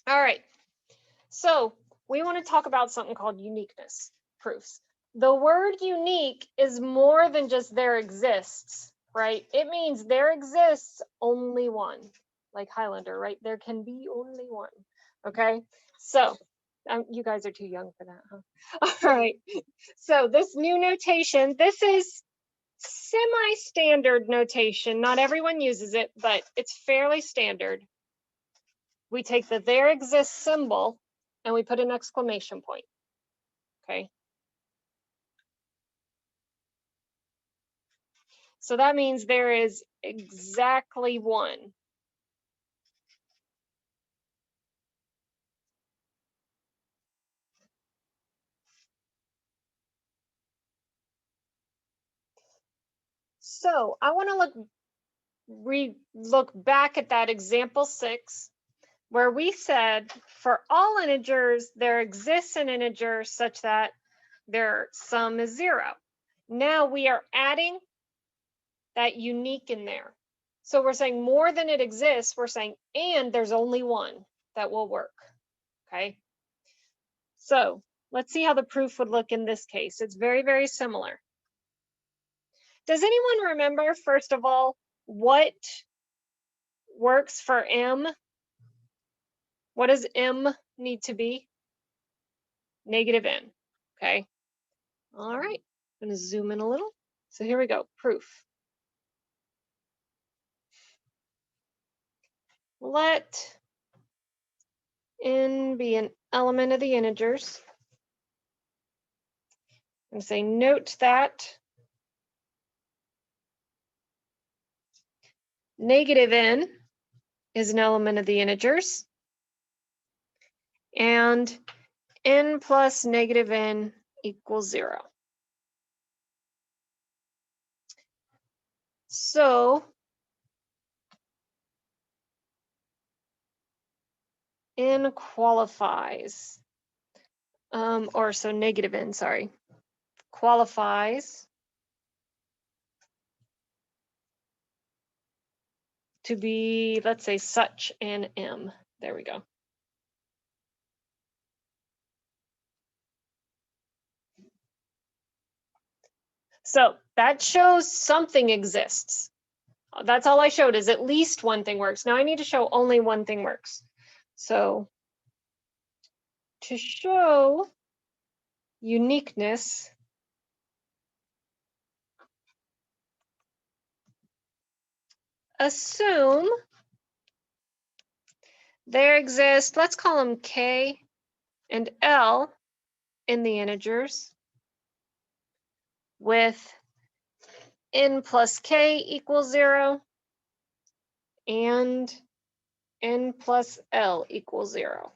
All right, so we want to talk about something called uniqueness proofs. The word unique is more than just there exists, right? It means there exists only one, like Highlander, right? There can be only one. Okay, so you guys are too young for that, huh? All right, so this new notation, this is semi-standard notation. Not everyone uses it, but it's fairly standard. We take the there exists symbol and we put an exclamation point. Okay. So that means there is exactly one. So I want to look back at that example 6, where we said for all integers, there exists an integer such that their sum is 0. Now we are adding that unique in there. So we're saying more than it exists, we're saying, and there's only one that will work. Okay. So let's see how the proof would look in this case. It's very, very similar. Does anyone remember, first of all, what works for M? What does M need to be? Negative N. Okay. All right. I'm going to zoom in a little. So here we go. Proof. Let N be an element of the integers. I'm going to say note that negative N is an element of the integers, and N plus negative N equals 0. So N qualifies, or so negative N, sorry, qualifies to be, let's say, such an M. There we go. So that shows something exists. That's all I showed, is at least one thing works. Now I need to show only one thing works. So to show uniqueness, assume there exists, let's call them K and L in the integers, with N plus K equals 0 and N plus L equals 0.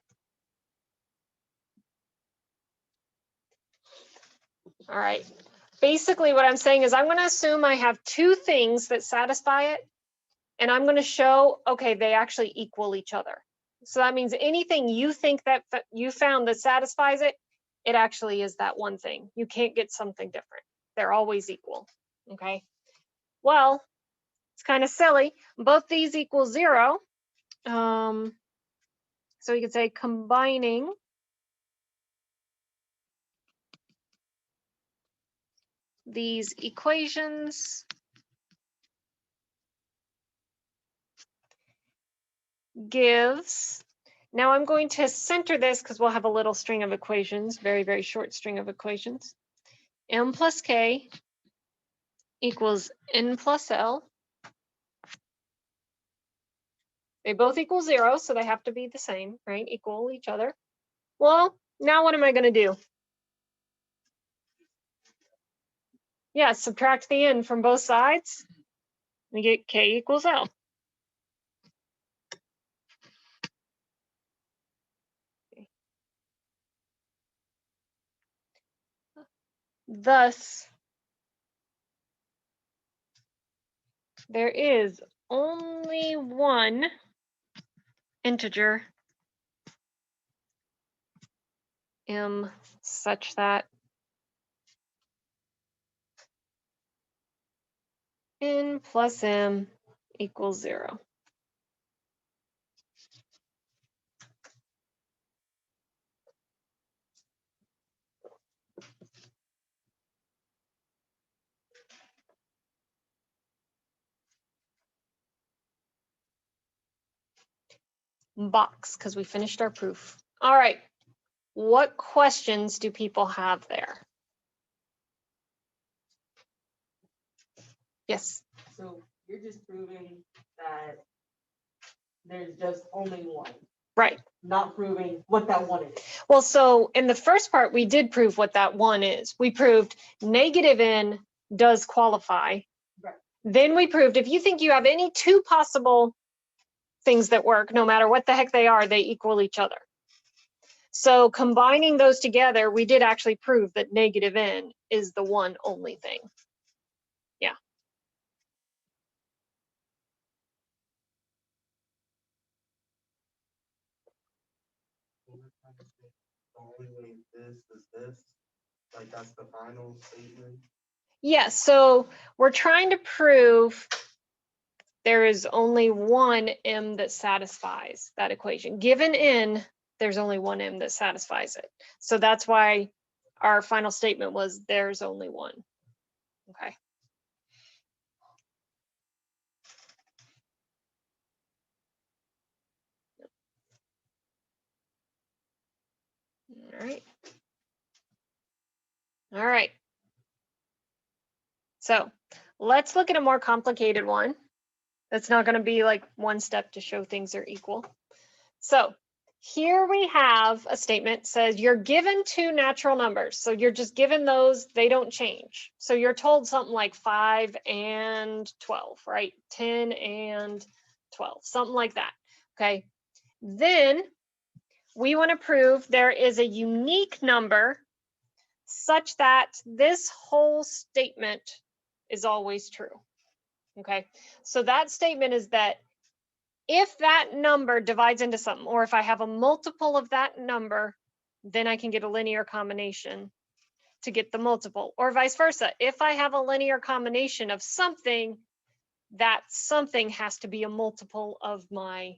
All right. Basically what I'm saying is I'm going to assume I have two things that satisfy it, and I'm going to show, okay, they actually equal each other. So that means anything you think that you found that satisfies it, it actually is that one thing. You can't get something different. They're always equal. Okay. Well, it's kind of silly. Both these equal 0. So you could say combining these equations gives, now I'm going to center this because we'll have a little string of equations, very, very short string of equations. M plus K equals N plus L. They both equal 0, so they have to be the same, right? Equal each other. Well, now what am I going to do? Yeah, subtract the N from both sides. We get K equals L. Thus, there is only one integer M such that N plus M equals 0. box because we finished our proof. All right, what questions do people have there? Yes. So you're just proving that there's just only one. Right. Not proving what that one is. Well, so in the first part, we did prove what that one is. We proved negative n does qualify. Right. Then we proved if you think you have any two possible things that work, no matter what the heck they are, they equal each other. So combining those together, we did actually prove that negative n is the one only thing. Yeah. The only way this is this, like that's the final statement. Yes, so we're trying to prove there is only one m that satisfies that equation. Given n, there's only one m that satisfies it. So that's why our final statement was there's only one. Okay. All right. All right. So let's look at a more complicated one. That's not going to be like one step to show things are equal. So here we have a statement says you're given two natural numbers. So you're just given those, they don't change. So you're told something like 5 and 12, right? 10 and 12, something like that. Okay. Then we want to prove there is a unique number such that this whole statement is always true. Okay. So that statement is that if that number divides into something, or if I have a multiple of that number, then I can get a linear combination to get the multiple, or vice versa. If I have a linear combination of something, that something has to be a multiple of my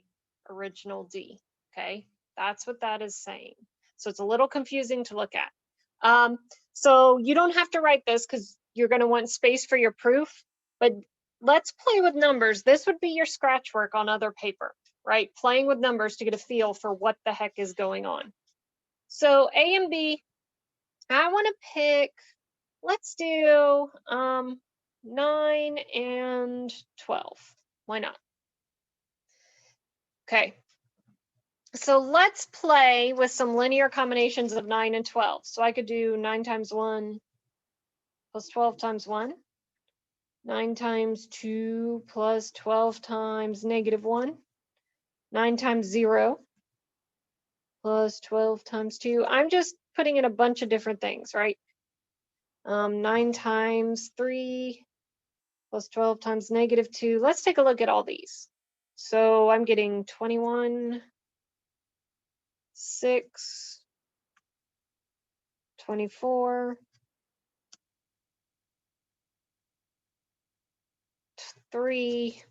original D. Okay, that's what that is saying. So it's a little confusing to look at. So you don't have to write this because you're going to want space for your proof, but let's play with numbers. This would be your scratch work on other paper, right? Playing with numbers to get a feel for what the heck is going on. So A and B, I want to pick, let's do 9 and 12. Why not? Okay. So let's play with some linear combinations of 9 and 12. So I could do 9 times 1 plus 12 times 1. 9 times 2 plus 12 times negative 1. 9 times 0 plus 12 times 2. I'm just putting in a bunch of different things, right? 9 times 3 plus 12 times negative 2. Let's take a look at all these. So I'm getting 21, 6, 24, 3.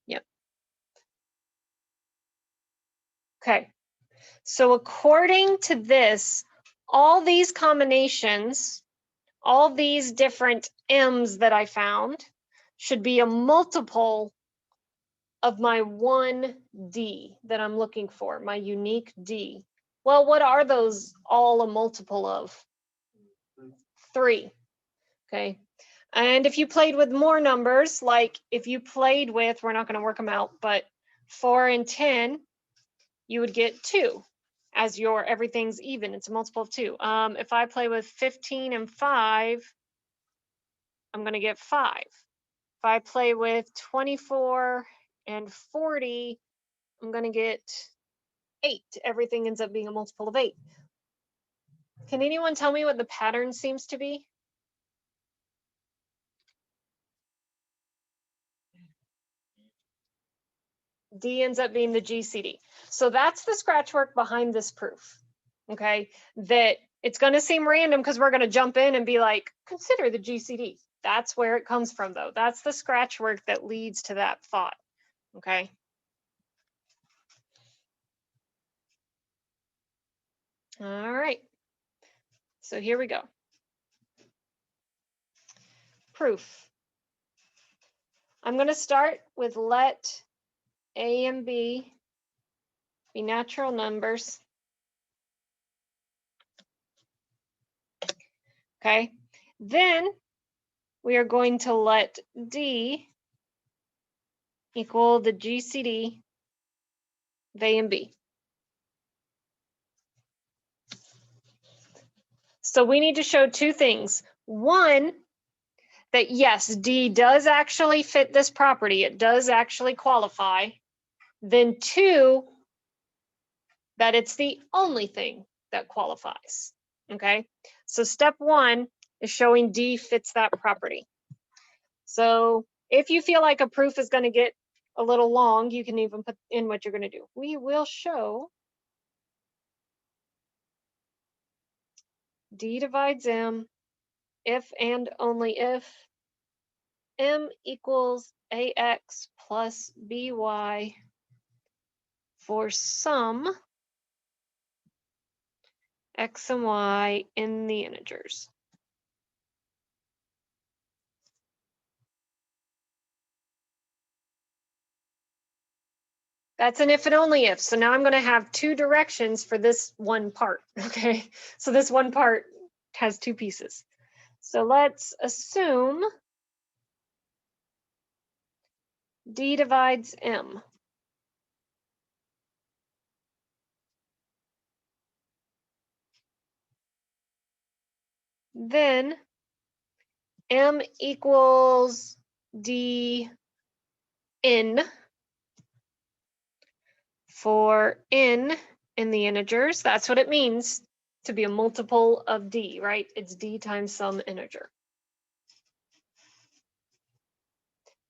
Yep. Okay. So according to this, all these combinations, all these different m's that I found should be a multiple of my 1D that I'm looking for, my unique D. Well, what are those all a multiple of? 3. Okay. And if you played with more numbers, like if you played with, we're not going to work them out, but 4 and 10, you would get 2 as your everything's even. It's a multiple of 2. If I play with 15 and 5, I'm going to get 5. If I play with 24 and 40, I'm going to get 8. Everything ends up being a multiple of 8. Can anyone tell me what the pattern seems to be? D ends up being the GCD. So that's the scratch work behind this proof, okay? That it's going to seem random because we're going to jump in and be like, consider the GCD. That's where it comes from, though. That's the scratch work that leads to that thought, okay? All right. So here we go. Proof. I'm going to start with let A and B be natural numbers. Okay, then we are going to let D equal the GCD of A and B. So we need to show two things. One, that yes, D does actually fit this property. It does actually qualify. Then two, that it's the only thing that qualifies. Okay, so step one is showing D fits that property. So if you feel like a proof is going to get a little long, you can even put in what you're going to do. We will show D divides M if and only if M equals AX plus BY for some X and Y in the integers. That's an if and only if. So now I'm going to have two directions for this one part. Okay, so this one part has two pieces. So let's assume D divides M. Then M equals D n for n in the integers. That's what it means to be a multiple of D, right? It's D times some integer.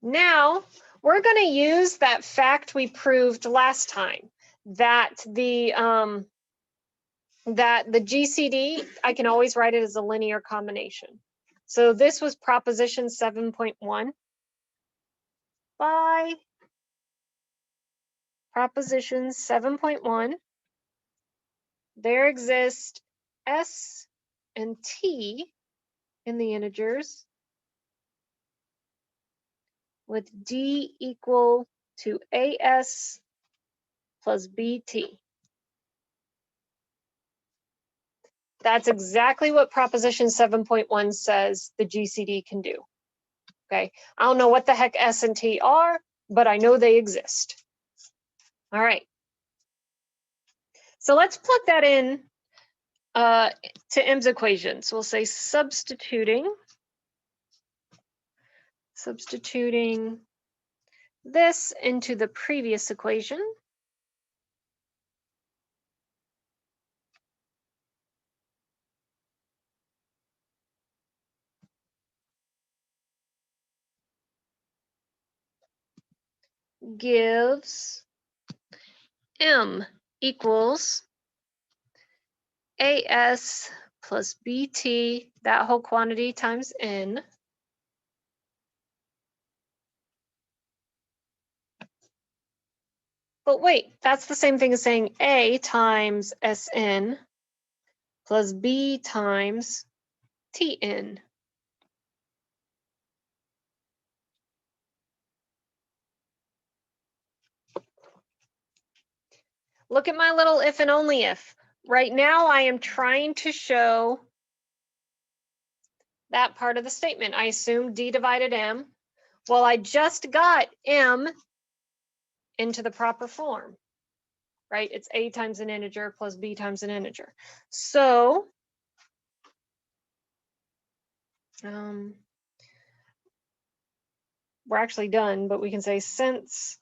Now, we're going to use that fact we proved last time, that the GCD, I can always write it as a linear combination. So this was proposition 7.1. By proposition 7.1, there exist S and T in the integers with D equal to AS plus BT. That's exactly what proposition 7.1 says the GCD can do. Okay, I don't know what the heck S and T are, but I know they exist. All right. So let's plug that in to M's equations. We'll say substituting this into the previous equation. Gives M equals AS plus BT, that whole quantity times N. But wait, that's the same thing as saying A times SN plus B times TN. Look at my little if and only if. Right now, I am trying to show that part of the statement. I assume D divided M. Well, I just got M into the proper form, right? It's A times an integer plus B times an integer. So, we're actually done, but we can say since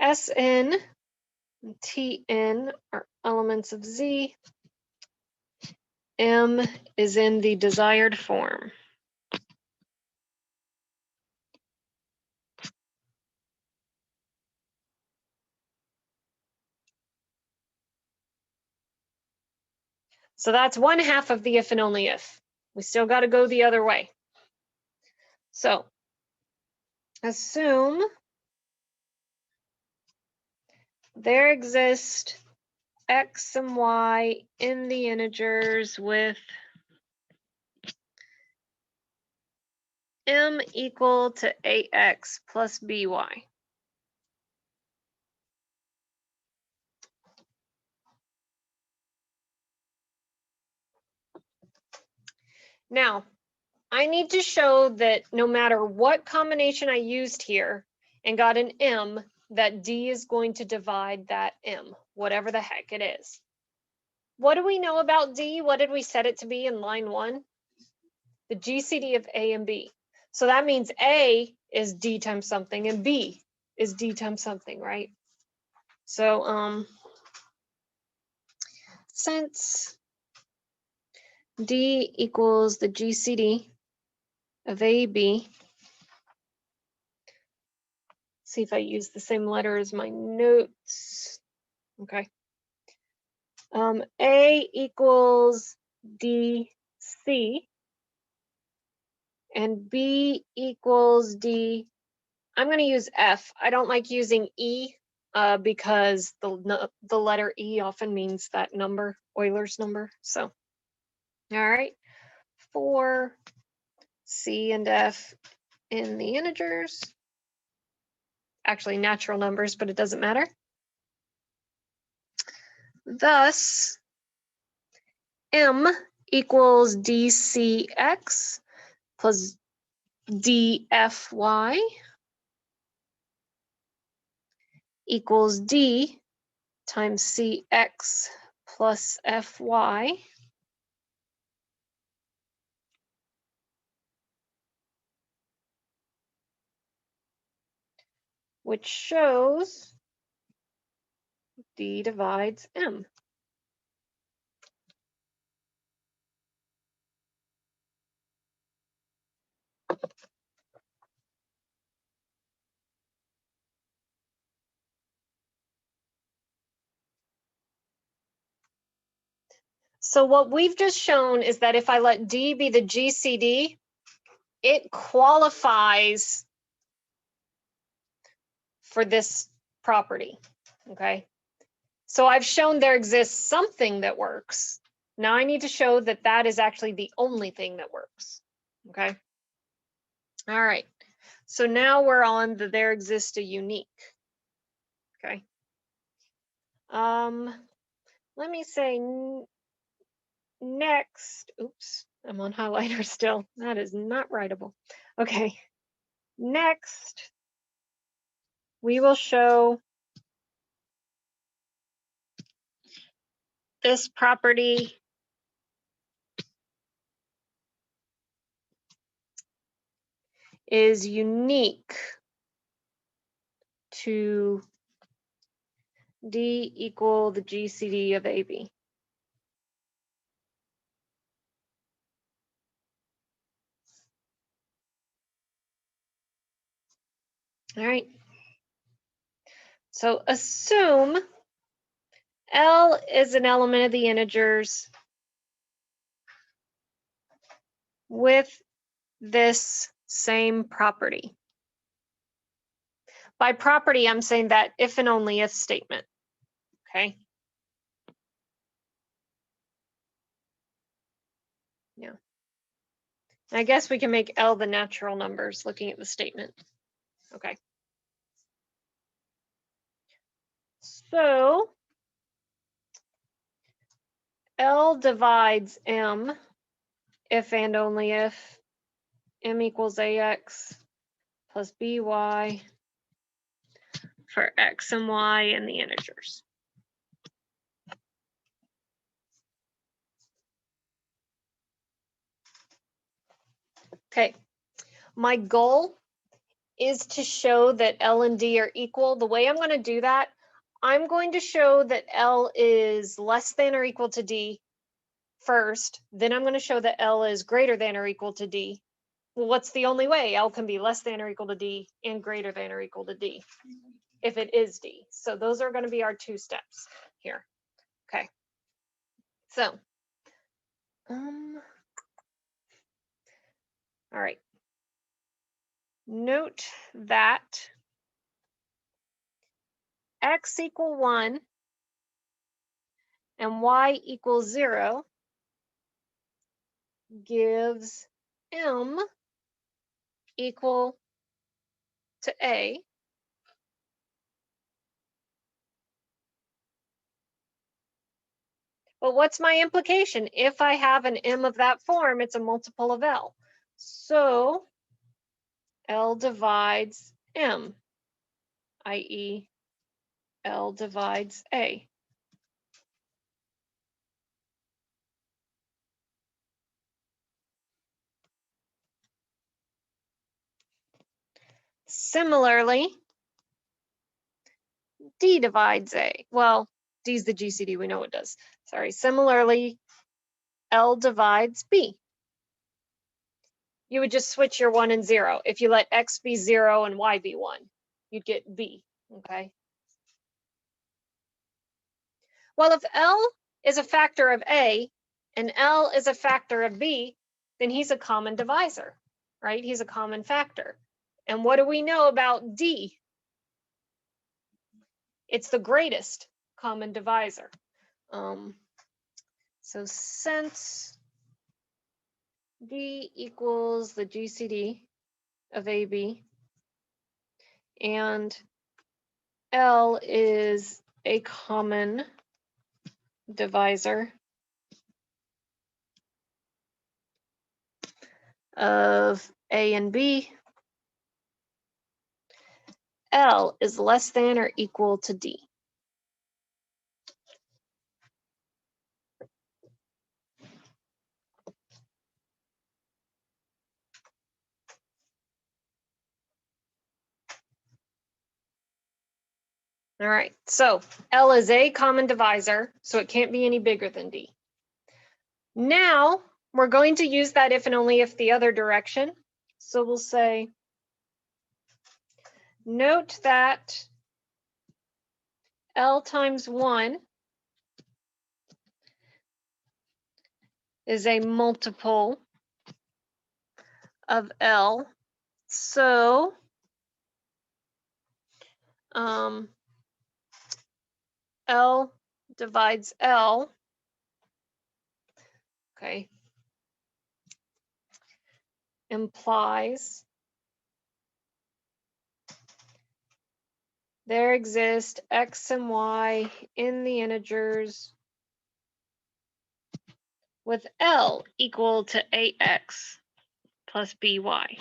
Sn and Tn are elements of Z, M is in the desired form. So that's one half of the if and only if. We still got to go the other way. So assume there exist X and Y in the integers with M equal to AX plus BY. Now, I need to show that no matter what combination I used here and got an M, that D is going to divide that M, whatever the heck it is. What do we know about D? What did we set it to be in line 1? The GCD of A and B. So that means A is D times something and B is D times something, right? So since D equals the GCD of A, B, see if I use the same letter as my notes. Okay. A equals DC and B equals D. I'm going to use F. I don't like using E because the letter E often means that number, Euler's number. So, all right, for C and F in the integers, actually natural numbers, but it doesn't matter. Thus, M equals DCX plus DFY equals D times CX plus FY, which shows D divides M. So what we've just shown is that if I let D be the GCD, it qualifies for this property, okay? So I've shown there exists something that works. Now I need to show that that is actually the only thing that works, okay? All right, so now we're on the there exists a unique, okay? Let me say next, oops, I'm on highlighter still. That is not writable. Okay, next, we will show this property is unique to D equal the GCD of AB. All right. So assume L is an element of the integers with this same property. By property, I'm saying that if and only if statement, okay? Yeah. I guess we can make L the natural numbers looking at the statement. Okay. So L divides M if and only if M equals AX plus BY for X and Y in the integers. Okay, my goal is to show that L and D are equal. The way I'm going to do that, I'm going to show that L is less than or equal to D first. Then I'm going to show that L is greater than or equal to D. Well, what's the only way? L can be less than or equal to D and greater than or equal to D if it is D. So those are going to be our two steps here. Okay. So, all right. Note that X equal 1 and Y equals 0 gives M equal to A. But what's my implication? If I have an M of that form, it's a multiple of L. So L divides M, i.e. L divides A. Similarly, D divides A. Well, D is the GCD, we know it does. Sorry. Similarly, L divides B. You would just switch your 1 and 0. If you let X be 0 and Y be 1, you'd get B, okay? Well, if L is a factor of A and L is a factor of B, then he's a common divisor, right? He's a common factor. And what do we know about D? It's the greatest common divisor. So since D equals the GCD of AB and L is a common divisor of A and B, L is less than or equal to D. All right, so L is a common divisor, so it can't be any bigger than D. Now we're going to use that if and only if the other direction. So we'll say, note that L times 1 is a multiple of L. So L divides L, okay, implies there exist X and Y in the integers with L equal to AX plus BY.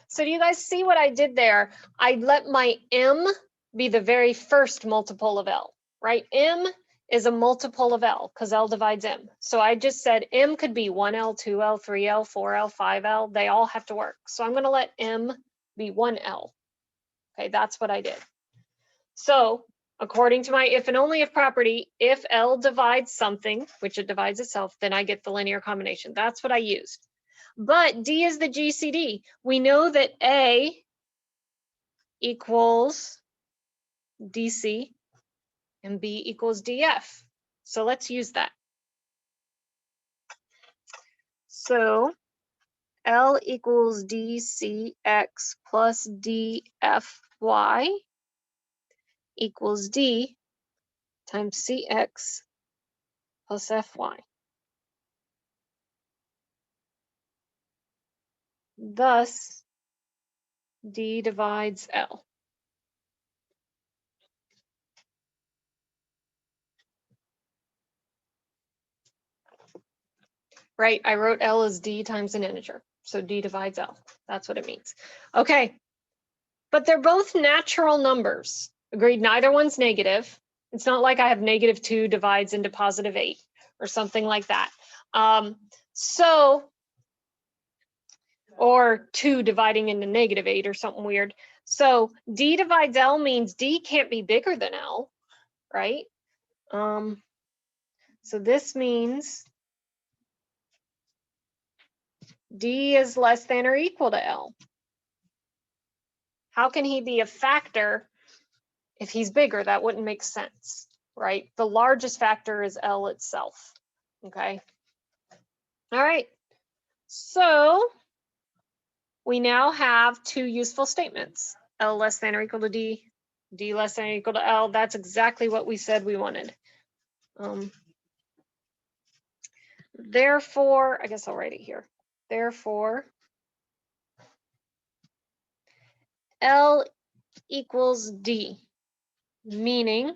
So do you guys see what I did there? I let my M be the very first multiple of L, right? M is a multiple of L because L divides M. So I just said M could be 1L, 2L, 3L, 4L, 5L. They all have to work. So I'm going to let M be 1L. Okay, that's what I did. So according to my if and only if property, if L divides something, which it divides itself, then I get the linear combination. That's what I used. But D is the GCD. We know that A equals DC and B equals DF. So let's use that. So L equals DCX plus DFY equals D times CX plus FY. Thus, D divides L. Right, I wrote L as D times an integer. So D divides L. That's what it means. Okay, but they're both natural numbers. Agreed, neither one's negative. It's not like I have -2 divides into +8 or something like that. Or 2 dividing into -8 or something weird. So D divides L means D can't be bigger than L, right? So this means D is less than or equal to L. How can he be a factor if he's bigger? That wouldn't make sense, right? The largest factor is L itself, okay? All right, so we now have 2 useful statements. L less than or equal to D, D less than or equal to L. That's exactly what we said we wanted. Therefore, I guess I'll write it here. Therefore, L equals D, meaning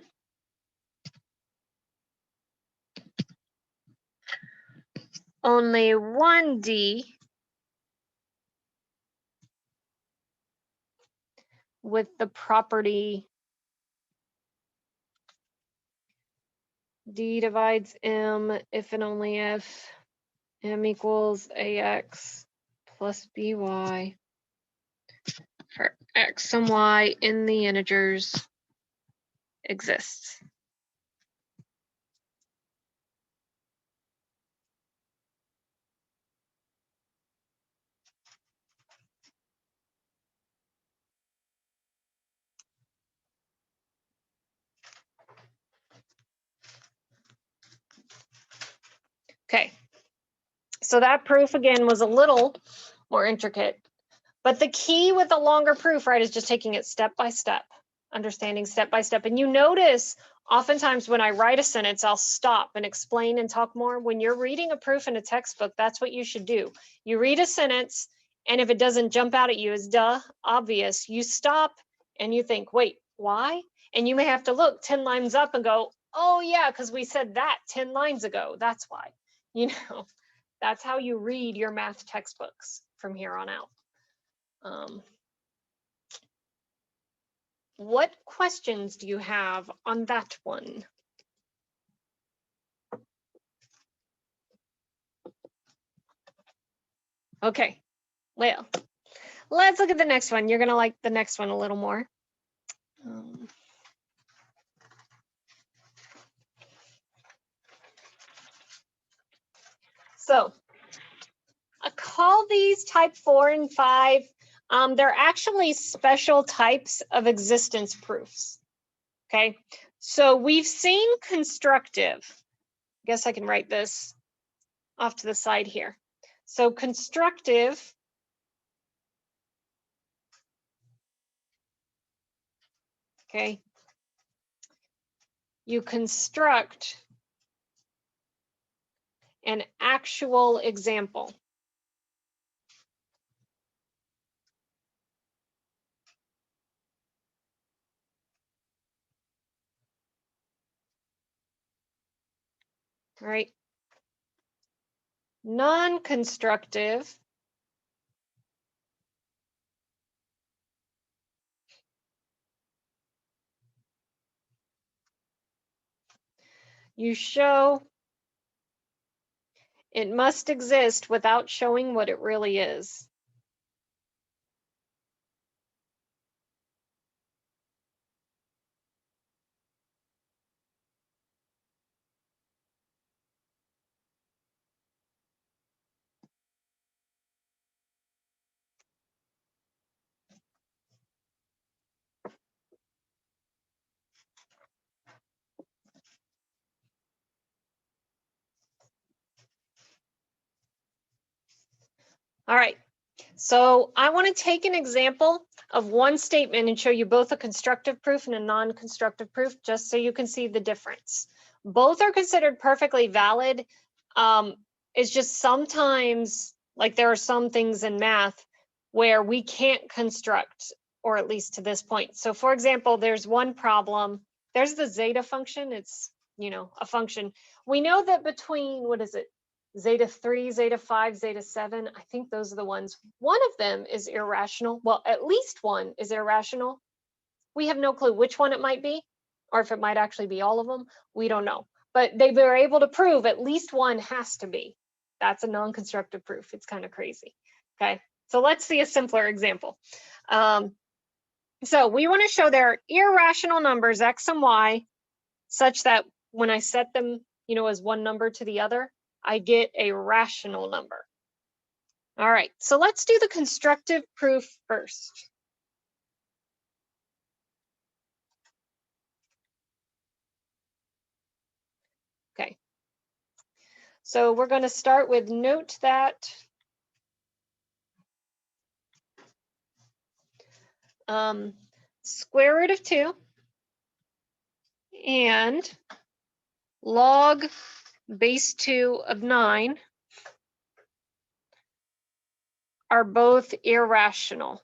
only one D with the property D divides M if and only if M equals AX plus BY for X and Y in the integers exists. Okay, so that proof again was a little more intricate, but the key with a longer proof, right, is just taking it step by step, understanding step by step. And you notice oftentimes when I write a sentence, I'll stop and explain and talk more. When you're reading a proof in a textbook, that's what you should do. You read a sentence, and if it doesn't jump out at you as obvious, you stop and you think, wait, why? And you may have to look 10 lines up and go, oh yeah, because we said that 10 lines ago, that's why. You know, that's how you read your math textbooks from here on out. What questions do you have on that one? Okay, well, let's look at the next one. You're gonna like the next one a little more. So I call these type 4 and 5. They're actually special types of existence proofs. Okay, so we've seen constructive. I guess I can write this off to the side here. So constructive okay, you construct an actual example. Right? Non-constructive you show it must exist without showing what it really is. All right, so I want to take an example of one statement and show you both a constructive proof and a non-constructive proof, just so you can see the difference. Both are considered perfectly valid. It's just sometimes, like there are some things in math where we can't construct, or at least to this point. So for example, there's one problem, there's the zeta function, it's, you know, a function. We know that between, what is it, zeta 3, zeta 5, zeta 7, I think those are the ones. One of them is irrational. Well, at least one is irrational. We have no clue which one it might be, or if it might actually be all of them. We don't know. But they were able to prove at least one has to be. That's a non-constructive proof. It's kind of crazy. Okay, so let's see a simpler example. So we want to show there are irrational numbers, x and y, such that when I set them, you know, as one number to the other, I get a rational number. All right, so let's do the constructive proof first. Okay, so we're going to start with note that square root of 2 and log base 2 of 9 are both irrational.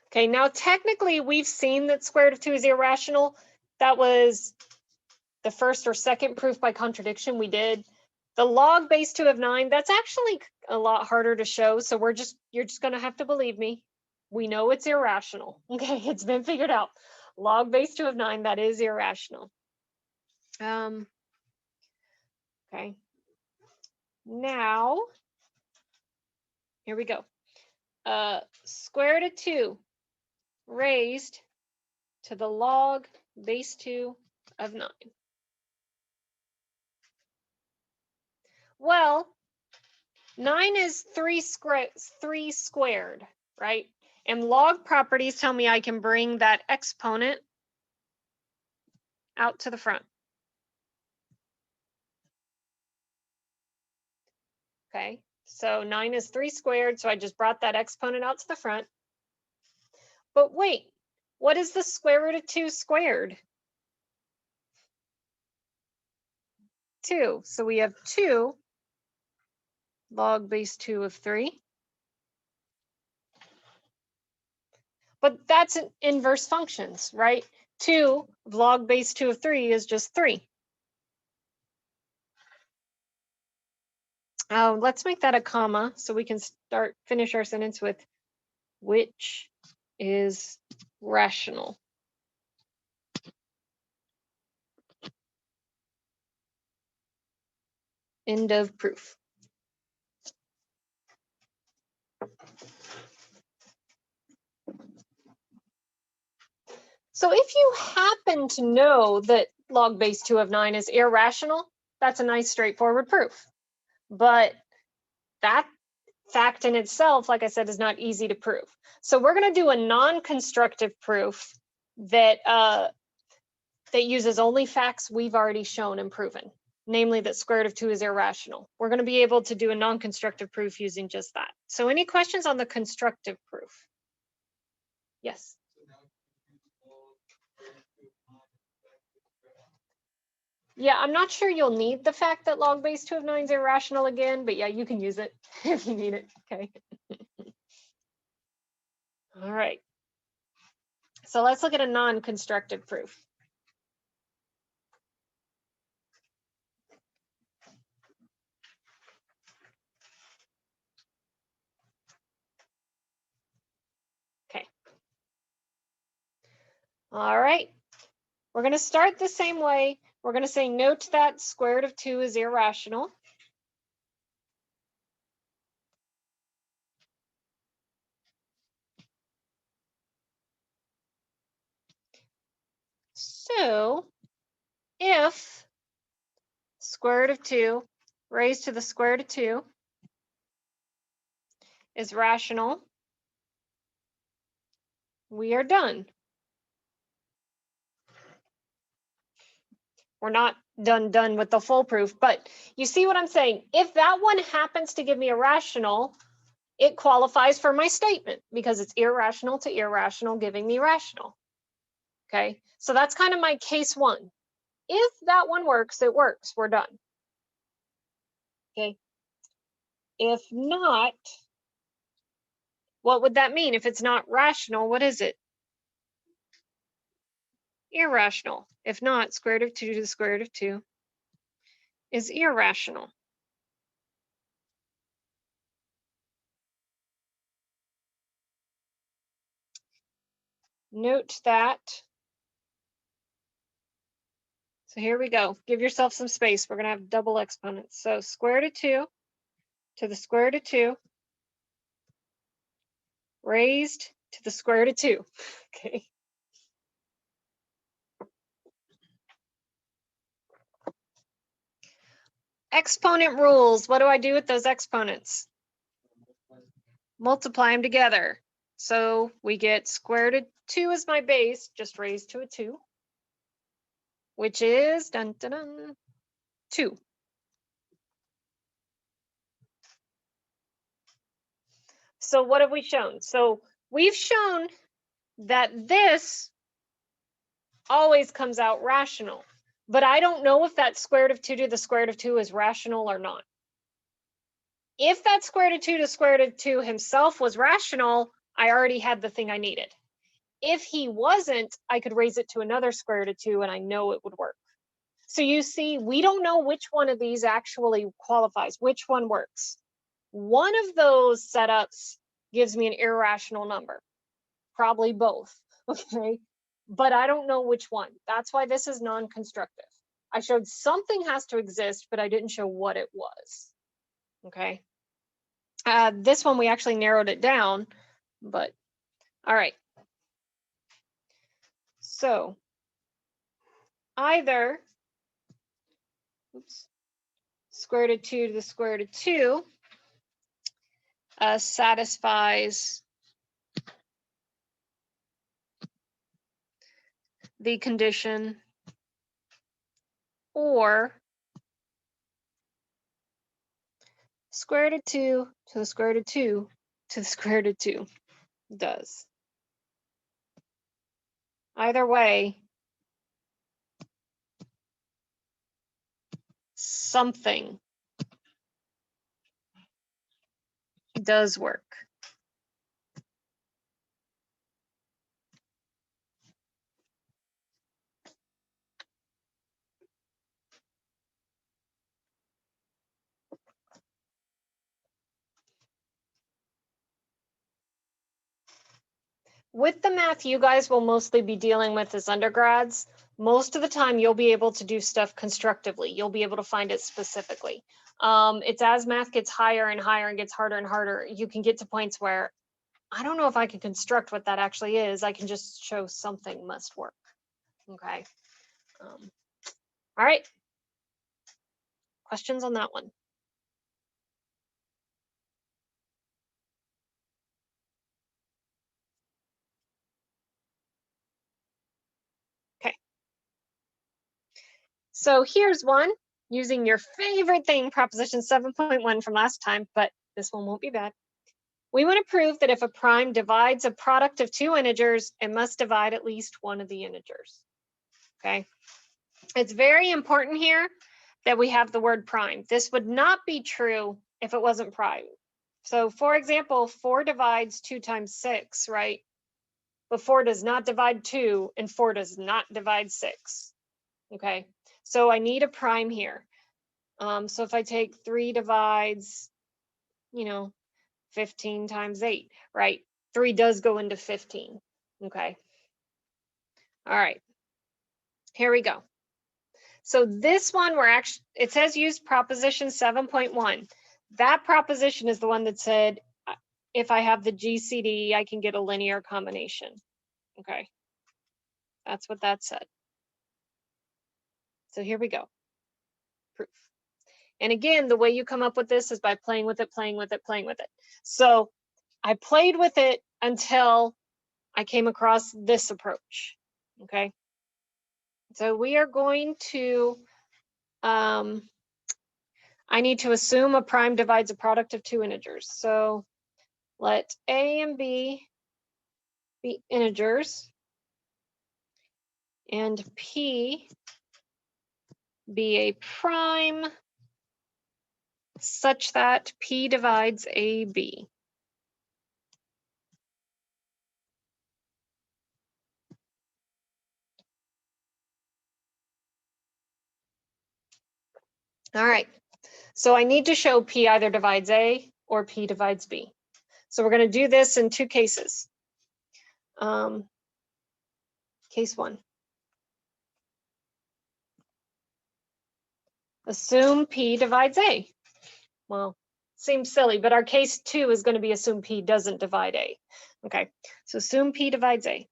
Okay, now technically we've seen that square root of 2 is irrational. That was the first or second proof by contradiction we did. The log base 2 of 9, that's actually a lot harder to show. So you're just gonna have to believe me. We know it's irrational. Okay, it's been figured out. Log base 2 of 9, that is irrational. Okay, now, here we go. Square root of 2 raised to the log base 2 of 9. Well, 9 is 3 squared, right? And log properties tell me I can bring that exponent out to the front. Okay, so 9 is 3 squared, so I just brought that exponent out to the front. But wait, what is the square root of 2 squared? 2. So we have 2 log base 2 of 3. But that's an inverse functions, right? 2 log base 2 of 3 is just 3. Let's make that a comma so we can finish our sentence with which is rational. End of proof. So if you happen to know that log base 2 of 9 is irrational, that's a nice straightforward proof. But that fact in itself, like I said, is not easy to prove. So we're going to do a non-constructive proof that that uses only facts we've already shown and proven, namely that square root of 2 is irrational. We're going to be able to do a non-constructive proof using just that. So any questions on the constructive proof? Yes. Yeah, I'm not sure you'll need the fact that log base 2 of 9 is irrational again, but yeah, you can use it if you need it. Okay. All right. So let's look at a non-constructive proof. Okay. All right. We're going to start the same way. We're going to say note that square root of 2 is irrational. So if square root of 2 raised to the square root of 2 is rational, we are done. We're not done with the full proof, but you see what I'm saying? If that one happens to give me a rational, it qualifies for my statement because it's irrational to irrational giving me rational. Okay, so that's kind of my case one. If that one works, it works, we're done. Okay, if not, what would that mean? If it's not rational, what is it? Irrational. If not, square root of 2 to the square root of 2 is irrational. Note that. So here we go. Give yourself some space. We're going to have double exponents. So square root of 2 to the square root of 2 raised to the square root of 2. Okay. Exponent rules. What do I do with those exponents? Multiply them together. So we get square root of 2 as my base, just raised to a 2, which is 2. So what have we shown? So we've shown that this always comes out rational, but I don't know if that square root of 2 to the square root of 2 is rational or not. If that square root of 2 to square root of 2 himself was rational, I already had the thing I needed. If he wasn't, I could raise it to another square root of 2 and I know it would work. So you see, we don't know which one of these actually qualifies, which one works. One of those setups gives me an irrational number, probably both, okay? But I don't know which one. That's why this is non-constructive. I showed something has to exist, but I didn't show what it was, okay? This one, we actually narrowed it down, but all right. So either, oops, square root of 2 to the square root of 2 satisfies the condition, or square root of 2 to the square root of 2 to the square root of 2 does. Either way, something does work. With the math you guys will mostly be dealing with as undergrads, most of the time you'll be able to do stuff constructively. You'll be able to find it specifically. It's as math gets higher and higher and gets harder and harder, you can get to points where I don't know if I can construct what that actually is. I can just show something must work. Okay. All right. Questions on that one? Okay. So here's one using your favorite thing, proposition 7.1 from last time, but this one won't be bad. We want to prove that if a prime divides a product of two integers, it must divide at least one of the integers. Okay. It's very important here that we have the word prime. This would not be true if it wasn't prime. So for example, 4 divides 2 times 6, right? But 4 does not divide 2 and 4 does not divide 6. Okay, so I need a prime here. So if I take 3 divides, 15 times 8, right? 3 does go into 15. Okay. All right. Here we go. So this one, we're actually, it says use proposition 7.1. That proposition is the one that said, if I have the GCD, I can get a linear combination. Okay. That's what that said. So here we go. Proof. And again, the way you come up with this is by playing with it, playing with it, playing with it. So I played with it until I came across this approach. Okay. So we are going to, I need to assume a prime divides a product of two integers. So let A and B be integers and P be a prime such that P divides AB. All right, so I need to show P either divides A or P divides B. So we're going to do this in two cases. Case 1. Assume P divides A. Well, seems silly, but our case 2 is going to be assume P doesn't divide A. Okay, so assume P divides A.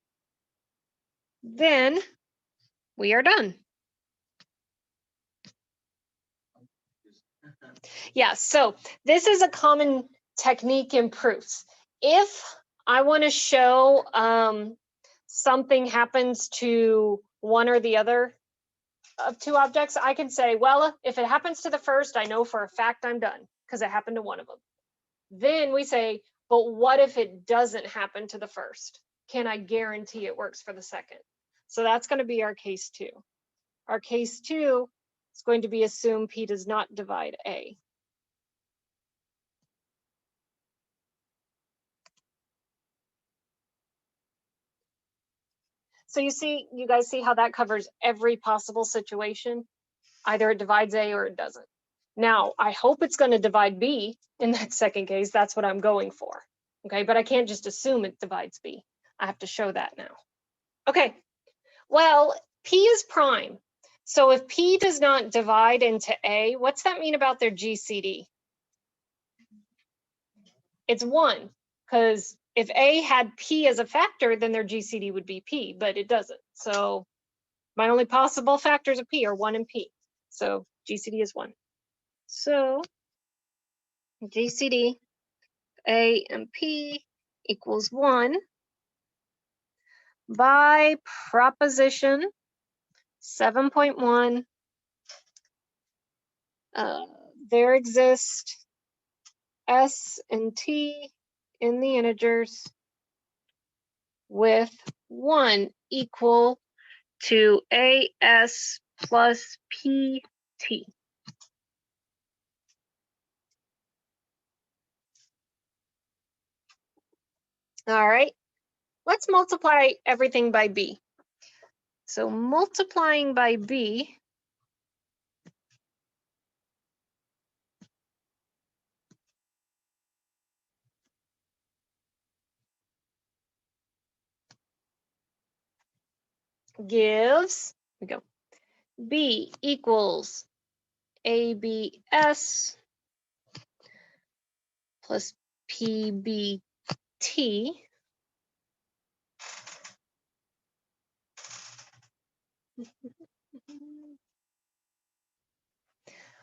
Then we are done. Yeah, so this is a common technique in proofs. If I want to show something happens to one or the other of two objects, I can say, well, if it happens to the first, I know for a fact I'm done because it happened to one of them. Then we say, but what if it doesn't happen to the first? Can I guarantee it works for the second? So that's going to be our case 2. Our case 2 is going to be assume P does not divide A. So you guys see how that covers every possible situation? Either it divides A or it doesn't. Now, I hope it's going to divide B in that second case. That's what I'm going for. Okay, but I can't just assume it divides B. I have to show that now. Okay, well, P is prime. So if P does not divide into A, what's that mean about their GCD? It's 1, because if A had P as a factor, then their GCD would be P, but it doesn't. So my only possible factors of P are 1 and P. So GCD is 1. So GCD A and P equals 1 by proposition 7.1. There exist S and T in the integers with 1 equal to AS plus PT. All right, let's multiply everything by B. So multiplying by B gives, we go, B equals ABS plus PBT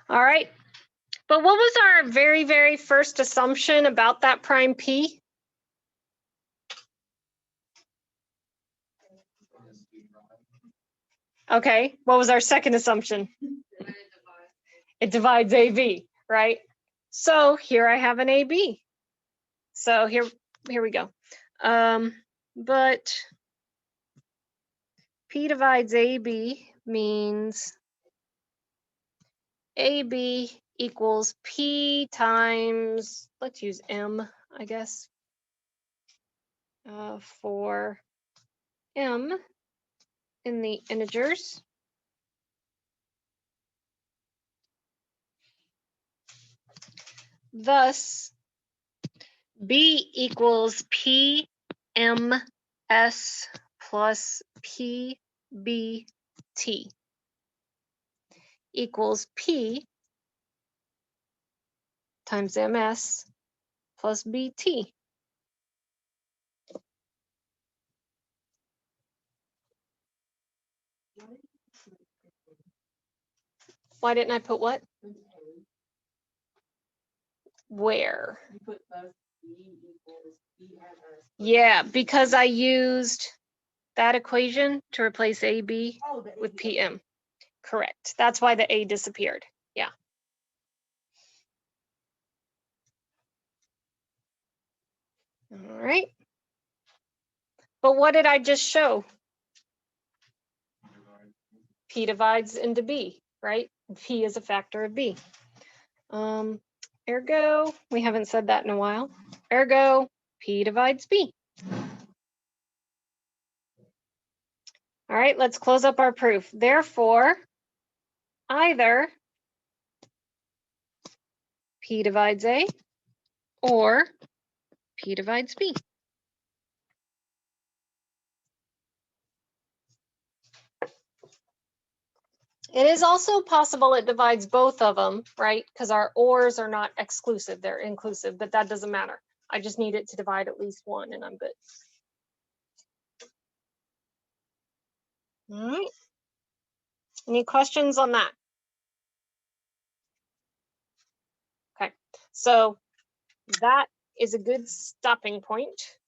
all right, but what was our very, very first assumption about that prime P? Okay, what was our second assumption? It divides AB, right? So here I have an AB. So here we go. But P divides AB means AB equals P times, let's use M, I guess, for M in the integers. Thus, B equals PMS plus PBT equals P times MS plus BT. Why didn't I put what? Where? You put thus B equals BMS. Yeah, because I used that equation to replace AB Oh, the with AB. PM. Correct. That's why the A disappeared. Yeah. All right. But what did I just show? P divides into B, right? P is a factor of B. Ergo, we haven't said that in a while. Ergo, P divides B. All right, let's close up our proof. Therefore, either P divides A or P divides B. It is also possible it divides both of them, right? Because our ORs are not exclusive, they're inclusive, but that doesn't matter. I just need it to divide at least one and I'm good. All right. Any questions on that? Okay, so that is a good stopping point.